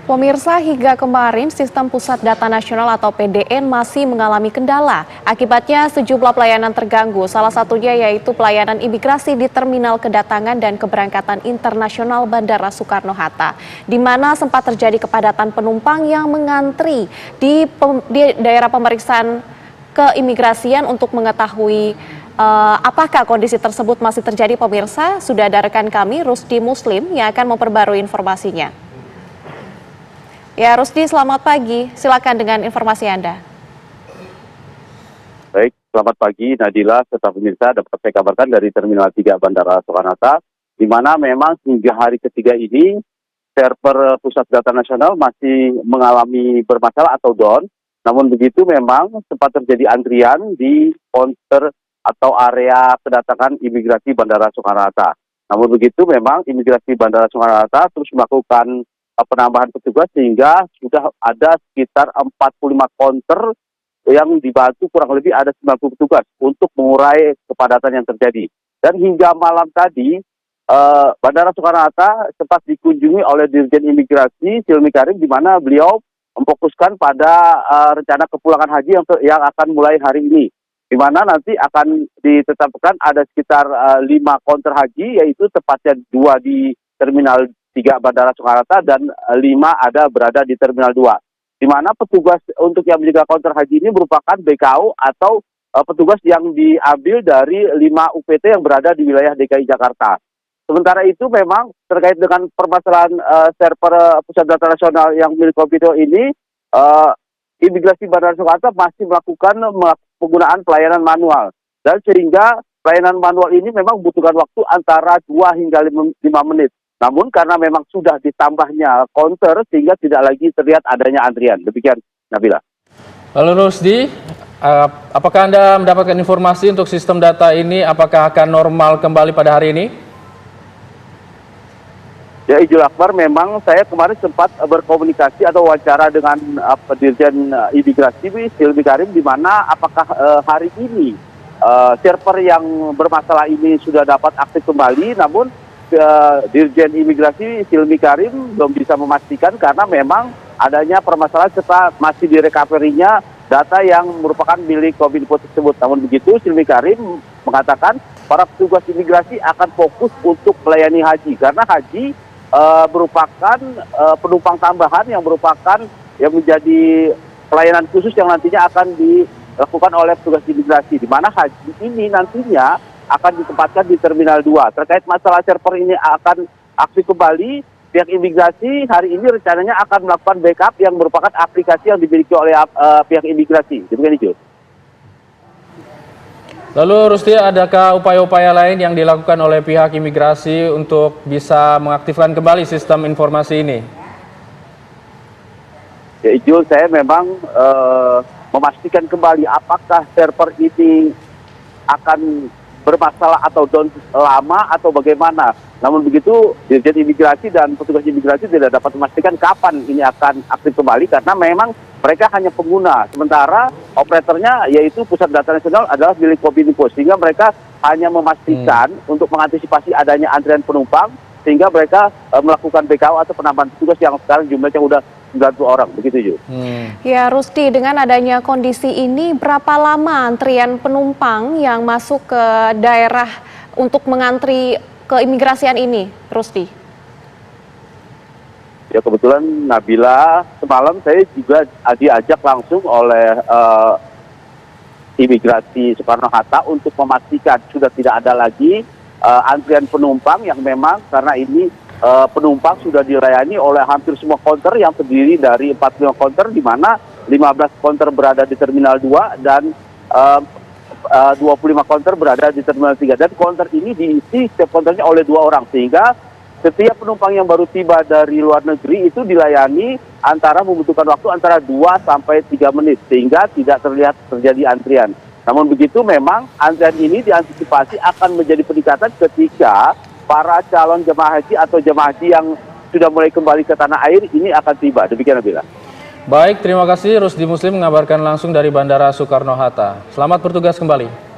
Pemirsa, hingga kemarin sistem Pusat Data Nasional atau PDN masih mengalami kendala. Akibatnya sejumlah pelayanan terganggu, salah satunya yaitu pelayanan imigrasi di Terminal Kedatangan dan Keberangkatan Internasional Bandara Soekarno-Hatta, di mana sempat terjadi kepadatan penumpang yang mengantri di daerah pemeriksaan keimigrasian untuk mengetahui apakah kondisi tersebut masih terjadi. Pemirsa, sudah ada rekan kami Rusdi Muslim yang akan memperbarui informasinya. Ya, Rusdi, selamat pagi. Silakan dengan informasi Anda. Baik, selamat pagi Nadila serta pemirsa. Dapat saya kabarkan dari Terminal 3 Bandara Soekarno-Hatta, di mana memang hingga hari ketiga ini server Pusat Data Nasional masih mengalami bermasalah atau down. Namun begitu memang sempat terjadi antrian di counter atau area kedatangan imigrasi Bandara Soekarno-Hatta. Namun begitu memang imigrasi Bandara Soekarno-Hatta terus melakukan penambahan petugas sehingga sudah ada sekitar 45 counter yang dibantu kurang lebih ada 90 petugas untuk mengurai kepadatan yang terjadi. Dan hingga malam tadi Bandara Soekarno-Hatta sempat dikunjungi oleh Dirjen Imigrasi Silmi Karim, di mana beliau memfokuskan pada rencana kepulangan haji yang akan mulai hari ini, di mana nanti akan ditetapkan ada sekitar 5 counter haji, yaitu tepatnya 2 di Terminal 3 Bandara Soekarno-Hatta dan 5 ada berada di Terminal 2. Di mana petugas untuk yang menjaga counter haji ini merupakan BKU atau petugas yang diambil dari 5 UPT yang berada di wilayah DKI Jakarta. Sementara itu memang terkait dengan permasalahan server Pusat Data Nasional yang milik Kompindo ini, imigrasi Bandara Soekarno-Hatta masih melakukan penggunaan pelayanan manual. Dan sehingga pelayanan manual ini memang membutuhkan waktu antara 2 hingga 5 menit. Namun karena memang sudah ditambahnya counter sehingga tidak lagi terlihat adanya antrian. Demikian, Nabila. Lalu Rusdi, apakah Anda mendapatkan informasi untuk sistem data ini apakah akan normal kembali pada hari ini? Ya, Ijul Akbar, memang saya kemarin sempat berkomunikasi atau wawancara dengan Dirjen Imigrasi Silmi Karim, di mana apakah hari ini server yang bermasalah ini sudah dapat aktif kembali. Namun Dirjen Imigrasi Silmi Karim belum bisa memastikan karena memang adanya permasalahan serta masih direkaverinya data yang merupakan milik Kominfo tersebut. Namun begitu, Silmi Karim mengatakan para petugas imigrasi akan fokus untuk melayani haji, karena haji merupakan penumpang tambahan yang menjadi pelayanan khusus yang nantinya akan dilakukan oleh petugas imigrasi, di mana haji ini nantinya akan ditempatkan di Terminal 2. Terkait masalah server ini akan aktif kembali, pihak imigrasi hari ini rencananya akan melakukan backup yang merupakan aplikasi yang dimiliki oleh pihak imigrasi. Demikian itu. Lalu Rusdi, adakah upaya-upaya lain yang dilakukan oleh pihak imigrasi untuk bisa mengaktifkan kembali sistem informasi ini? Ya, Ijul, saya memang memastikan kembali apakah server ini akan bermasalah atau down lama atau bagaimana. Namun begitu, Dirjen Imigrasi dan petugas imigrasi tidak dapat memastikan kapan ini akan aktif kembali karena memang mereka hanya pengguna. Sementara operatornya yaitu Pusat Data Nasional adalah milik Kominfo, sehingga mereka hanya memastikan untuk mengantisipasi adanya antrian penumpang, sehingga mereka melakukan BKU atau penambahan petugas yang sekarang jumlahnya sudah 90 orang, begitu juga. Ya, Rusdi, dengan adanya kondisi ini, berapa lama antrian penumpang yang masuk ke daerah untuk mengantri keimigrasian ini, Rusdi? Ya, kebetulan Nabila, semalam saya juga diajak langsung oleh imigrasi Soekarno-Hatta untuk memastikan sudah tidak ada lagi antrian penumpang yang memang karena ini penumpang sudah dilayani oleh hampir semua counter yang terdiri dari 45 counter, di mana 15 counter berada di Terminal 2 dan 25 counter berada di Terminal 3. Dan counter ini diisi setiap counternya oleh 2 orang, sehingga setiap penumpang yang baru tiba dari luar negeri itu dilayani membutuhkan waktu antara 2 sampai 3 menit, sehingga tidak terlihat terjadi antrian. Namun begitu, memang antrian ini diantisipasi akan menjadi peningkatan ketika para calon jemaah haji atau jemaah haji yang sudah mulai kembali ke tanah air ini akan tiba. Demikian, Nabila. Baik, terima kasih Rusdi Muslim mengabarkan langsung dari Bandara Soekarno-Hatta. Selamat bertugas kembali.